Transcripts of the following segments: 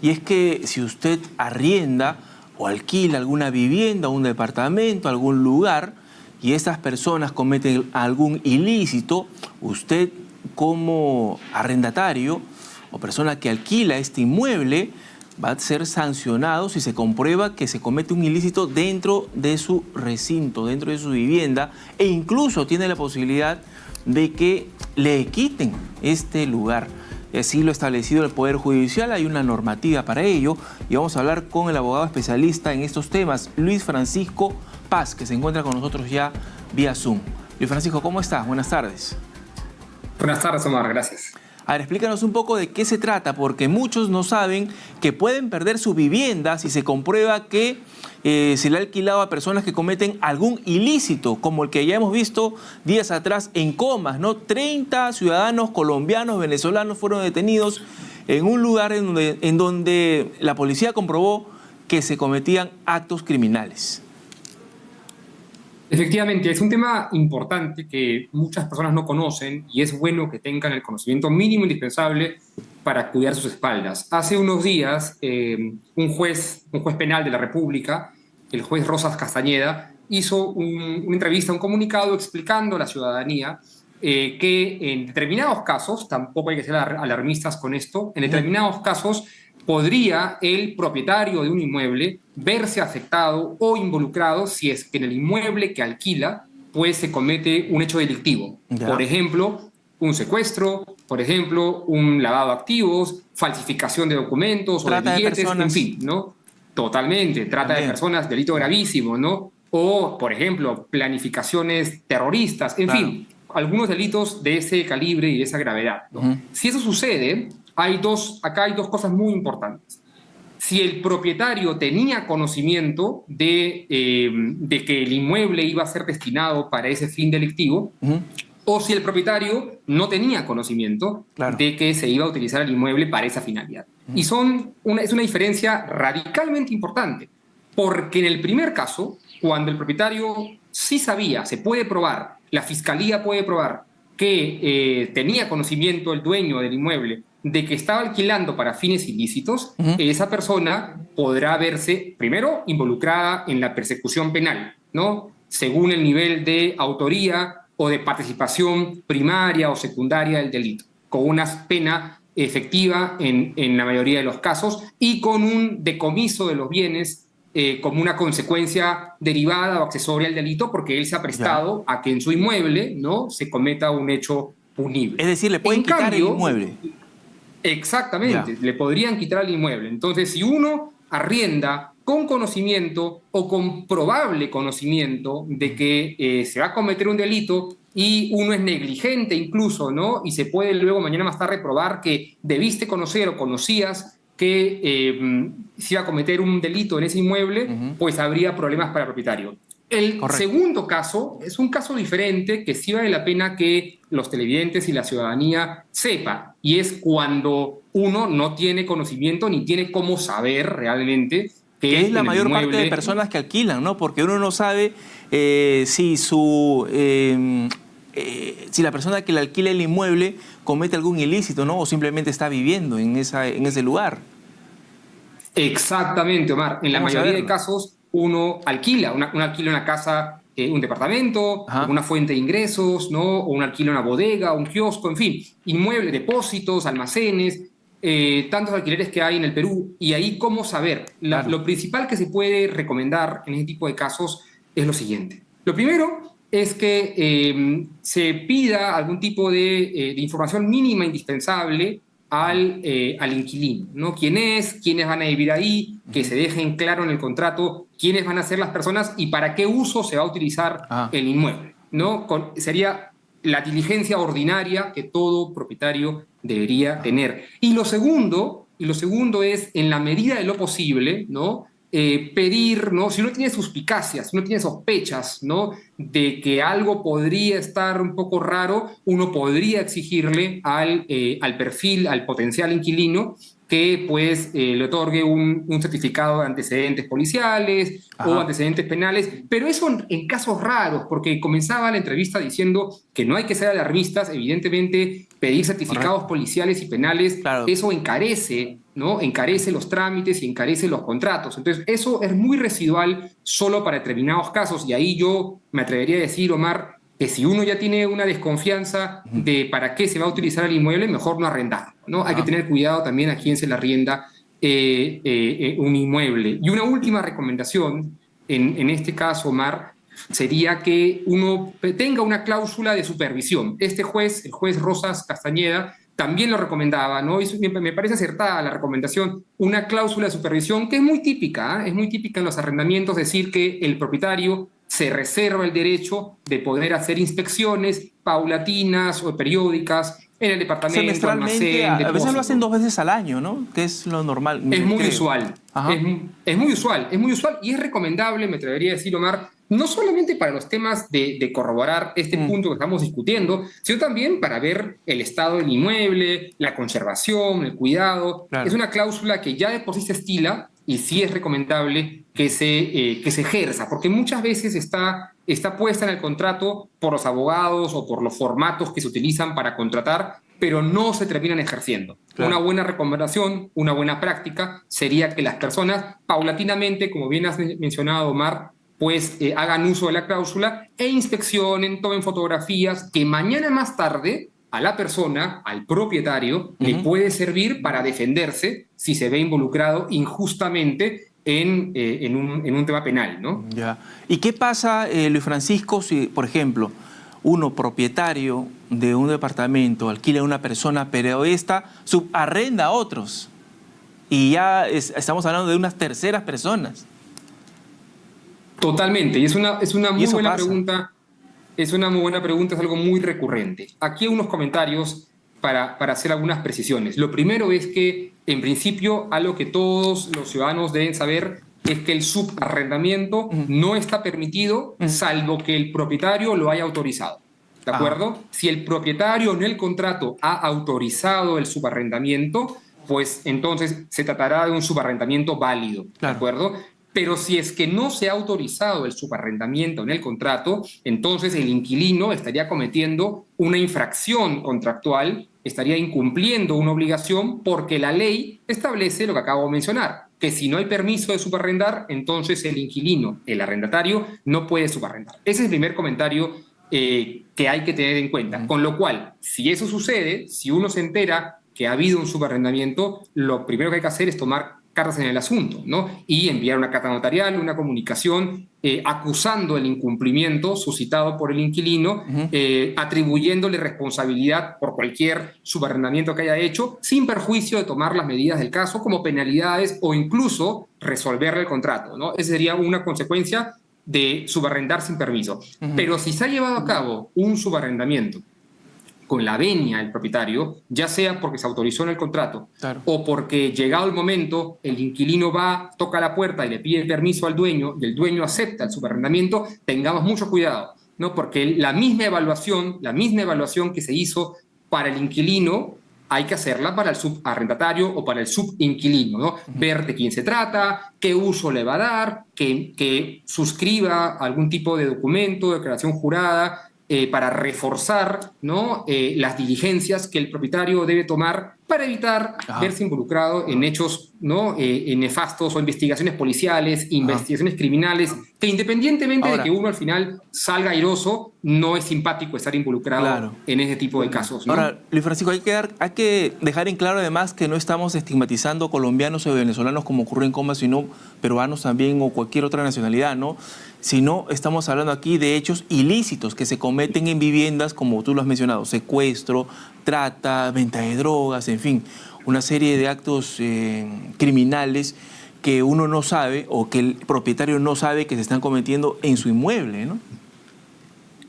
y es que si usted arrienda o alquila alguna vivienda, un departamento, algún lugar, y estas personas cometen algún ilícito, usted como arrendatario o persona que alquila este inmueble va a ser sancionado si se comprueba que se comete un ilícito dentro de su recinto, dentro de su vivienda, e incluso tiene la posibilidad de que le quiten este lugar. Así lo ha establecido el Poder Judicial, hay una normativa para ello, y vamos a hablar con el abogado especialista en estos temas, Luis Francisco Paz, que se encuentra con nosotros ya vía Zoom. Luis Francisco, ¿cómo estás? Buenas tardes. Buenas tardes, Omar, gracias. A ver, explícanos un poco de qué se trata, porque muchos no saben que pueden perder su vivienda si se comprueba que se le ha alquilado a personas que cometen algún ilícito, como el que ya hemos visto días atrás en Comas, ¿no? 30 ciudadanos colombianos, venezolanos fueron detenidos en un lugar en donde la policía comprobó que se cometían actos criminales. Efectivamente, es un tema importante que muchas personas no conocen y es bueno que tengan el conocimiento mínimo indispensable para cuidar sus espaldas. Hace unos días, un juez penal de la República, el juez Rosas Castañeda, hizo una entrevista, un comunicado explicando a la ciudadanía que en determinados casos, tampoco hay que ser alarmistas con esto, en determinados casos podría el propietario de un inmueble verse afectado o involucrado si es que en el inmueble que alquila pues se comete un hecho delictivo. Ya. Por ejemplo, un secuestro, por ejemplo, un lavado de activos, falsificación de documentos Trata o de billetes, de personas. en fin, ¿no? Totalmente, trata También. de personas, delito gravísimo, ¿no? O, por ejemplo, planificaciones terroristas, en Claro. fin, algunos delitos de ese calibre y de esa gravedad, ¿no? Si eso sucede, acá hay dos cosas muy importantes. Si el propietario tenía conocimiento de que el inmueble iba a ser destinado para ese fin delictivo, o si el propietario no tenía conocimiento Claro. de que se iba a utilizar el inmueble para esa finalidad. Y es una diferencia radicalmente importante, porque en el primer caso, cuando el propietario sí sabía, se puede probar, la fiscalía puede probar que tenía conocimiento el dueño del inmueble de que estaba alquilando para fines ilícitos, esa persona podrá verse, primero, involucrada en la persecución penal, ¿no? Según el nivel de autoría o de participación primaria o secundaria del delito, con una pena efectiva en la mayoría de los casos y con un decomiso de los bienes como una consecuencia derivada o accesoria al delito, porque él se ha prestado a que en su inmueble, ¿no?, se cometa un hecho punible. Es decir, le pueden quitar el inmueble. Exactamente, le podrían quitar el inmueble. Entonces, si uno arrienda con conocimiento o con probable conocimiento de que se va a cometer un delito y uno es negligente incluso, ¿no?, y se puede luego mañana más tarde probar que debiste conocer o conocías que se iba a cometer un delito en ese inmueble, pues habría problemas para el propietario. El segundo caso es un caso diferente que sí vale la pena que los televidentes y la ciudadanía sepan, y es cuando uno no tiene conocimiento ni tiene cómo saber realmente que es la mayor parte de personas que alquilan, ¿no? Porque uno no sabe si la persona que le alquila el inmueble comete algún ilícito, ¿no? O simplemente está viviendo en ese lugar. Exactamente, Omar. En la mayoría de casos uno alquila, uno alquila una casa, un departamento, una fuente de ingresos, ¿no?, o uno alquila una bodega, un kiosco, en fin, inmuebles, depósitos, almacenes, tantos alquileres que hay en el Perú. Y ahí, ¿cómo saber? Lo principal que se puede recomendar en este tipo de casos es lo siguiente. Lo primero es que se pida algún tipo de información mínima indispensable al inquilino, ¿no? ¿Quién es? ¿Quiénes van a vivir ahí? Que se dejen claro en el contrato quiénes van a ser las personas y para qué uso se va a utilizar el inmueble, ¿no? Sería la diligencia ordinaria que todo propietario debería tener. Y lo segundo es, en la medida de lo posible, ¿no?, pedir, ¿no?, si uno tiene suspicacias, si uno tiene sospechas, ¿no?, de que algo podría estar un poco raro, uno podría exigirle al perfil, al potencial inquilino, que pues le otorgue un certificado de antecedentes policiales o antecedentes penales, pero eso en casos raros, porque comenzaba la entrevista diciendo que no hay que ser alarmistas, evidentemente pedir certificados policiales y penales, eso encarece, ¿no? Encarece los trámites y encarece los contratos. Entonces, eso es muy residual solo para determinados casos, y ahí yo me atrevería a decir, Omar, que si uno ya tiene una desconfianza de para qué se va a utilizar el inmueble, mejor no arrendarlo, ¿no? Hay que tener cuidado también a quién se le arrienda un inmueble. Y una última recomendación, en este caso, Omar, sería que uno tenga una cláusula de supervisión. Este juez, el juez Rosas Castañeda, también lo recomendaba, ¿no? Y me parece acertada la recomendación, una cláusula de supervisión que es muy típica, ¿eh? Es muy típica en los arrendamientos decir que el propietario se reserva el derecho de poder hacer inspecciones paulatinas o periódicas en el departamento, semestralmente, almacén, a veces lo hacen 2 veces al año, ¿no? Que es lo normal. Es muy usual. Es muy usual, es muy usual y es recomendable, me atrevería a decir, Omar, no solamente para los temas de corroborar este punto que estamos discutiendo, sino también para ver el estado del inmueble, la conservación, el cuidado. Claro. Es una cláusula que ya de por sí se estila y sí es recomendable que se ejerza, porque muchas veces está puesta en el contrato por los abogados o por los formatos que se utilizan para contratar, pero no se terminan ejerciendo. Claro. Una buena recomendación, una buena práctica sería que las personas paulatinamente, como bien has mencionado, Omar, pues hagan uso de la cláusula e inspeccionen, tomen fotografías, que mañana más tarde a la persona, al propietario, le puede servir para defenderse si se ve involucrado injustamente en un tema penal, ¿no? Ya. ¿Y qué pasa, Luis Francisco, si, por ejemplo, uno propietario de un departamento alquila a una persona, pero esta subarrenda a otros? Y ya estamos hablando de unas terceras personas. Totalmente, y es una muy buena pregunta. Es una muy buena pregunta, es algo muy recurrente. Aquí hay unos comentarios para hacer algunas precisiones. Lo primero es que, en principio, algo que todos los ciudadanos deben saber es que el subarrendamiento no está permitido salvo que el propietario lo haya autorizado. ¿De acuerdo? Si el propietario en el contrato ha autorizado el subarrendamiento, pues entonces se tratará de un subarrendamiento válido. ¿De acuerdo? Pero si es que no se ha autorizado el subarrendamiento en el contrato, entonces el inquilino estaría cometiendo una infracción contractual, estaría incumpliendo una obligación porque la ley establece lo que acabo de mencionar, que si no hay permiso de subarrendar, entonces el inquilino, el arrendatario, no puede subarrendar. Ese es el primer comentario que hay que tener en cuenta. Con lo cual, si eso sucede, si uno se entera que ha habido un subarrendamiento, lo primero que hay que hacer es tomar cartas en el asunto, ¿no? Y enviar una carta notarial, una comunicación acusando el incumplimiento suscitado por el inquilino, atribuyéndole responsabilidad por cualquier subarrendamiento que haya hecho, sin perjuicio de tomar las medidas del caso como penalidades o incluso resolverle el contrato, ¿no? Esa sería una consecuencia de subarrendar sin permiso. Pero si se ha llevado a cabo un subarrendamiento con la venia del propietario, ya sea porque se autorizó en el contrato o porque llegado el momento el inquilino va, toca la puerta y le pide permiso al dueño y el dueño acepta el subarrendamiento, tengamos mucho cuidado, ¿no? Porque la misma evaluación que se hizo para el inquilino hay que hacerla para el subarrendatario o para el subinquilino, ¿no? Ver de quién se trata, qué uso le va a dar, que suscriba algún tipo de documento, declaración jurada, para reforzar, ¿no? Las diligencias que el propietario debe tomar para evitar verse involucrado en hechos, ¿no? Nefastos o investigaciones policiales, investigaciones criminales, que independientemente de que uno al final salga airoso, no es simpático estar involucrado en ese tipo de casos, ¿no? Ahora, Luis Francisco, hay que dejar en claro además que no estamos estigmatizando colombianos o venezolanos como ocurre en Coma, sino peruanos también o cualquier otra nacionalidad, ¿no? Sino estamos hablando aquí de hechos ilícitos que se cometen en viviendas, como tú lo has mencionado, secuestro, trata, venta de drogas, en fin, una serie de actos criminales que uno no sabe o que el propietario no sabe que se están cometiendo en su inmueble, ¿no?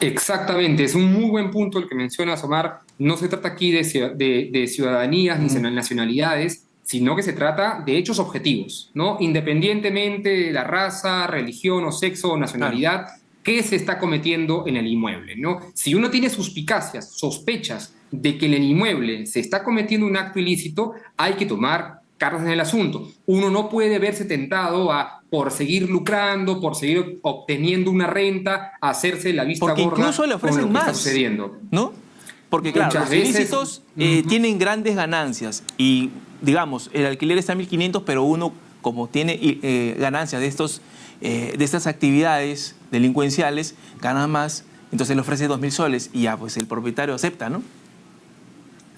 Exactamente, es un muy buen punto el que mencionas, Omar. No se trata aquí de ciudadanías ni nacionalidades, sino que se trata de hechos objetivos, ¿no? Independientemente de la raza, religión o sexo o nacionalidad, que se está cometiendo en el inmueble, ¿no? Si uno tiene suspicacias, sospechas de que en el inmueble se está cometiendo un acto ilícito, hay que tomar cartas en el asunto. Uno no puede verse tentado por seguir lucrando, por seguir obteniendo una renta, a hacerse la vista porque gorda incluso le ofrecen con lo que más, está sucediendo. ¿no? Porque claro, Muchas los veces, ilícitos tienen grandes ganancias y, digamos, el alquiler está en 1.500, pero uno, como tiene ganancias de estas actividades delincuenciales, gana más, entonces le ofrece 2.000 soles y ya, pues el propietario acepta, ¿no?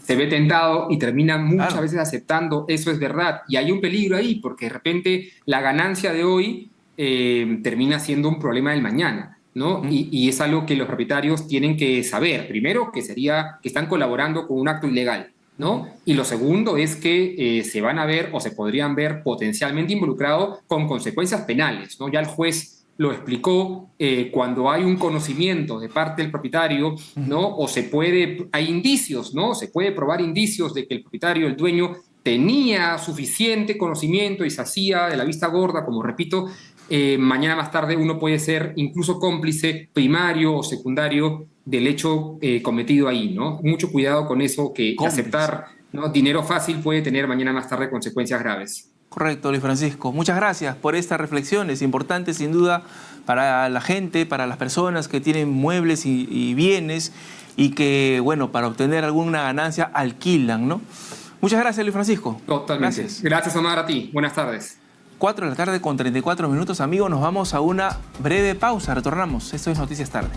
Se ve tentado y termina muchas Claro. veces aceptando, eso es verdad. Y hay un peligro ahí, porque de repente la ganancia de hoy termina siendo un problema del mañana, ¿no? Y es algo que los propietarios tienen que saber. Primero, que están colaborando con un acto ilegal, ¿no? Y lo segundo es que se van a ver o se podrían ver potencialmente involucrados con consecuencias penales, ¿no? Ya el juez lo explicó, cuando hay un conocimiento de parte del propietario, ¿no? O hay indicios, ¿no? Se puede probar indicios de que el propietario, el dueño, tenía suficiente conocimiento y se hacía de la vista gorda, como repito, mañana más tarde uno puede ser incluso cómplice primario o secundario del hecho cometido ahí, ¿no? Mucho cuidado con eso, que aceptar, ¿no?, dinero fácil puede tener mañana más tarde consecuencias graves. Correcto, Luis Francisco. Muchas gracias por esta reflexión. Es importante, sin duda, para la gente, para las personas que tienen muebles y bienes y que, bueno, para obtener alguna ganancia alquilan, ¿no? Muchas gracias, Luis Francisco. Totalmente. Gracias, Omar, a ti. Buenas tardes. 4 de la tarde con 34 minutos, amigos. Nos vamos a una breve pausa. Retornamos. Esto es Noticias Tarde.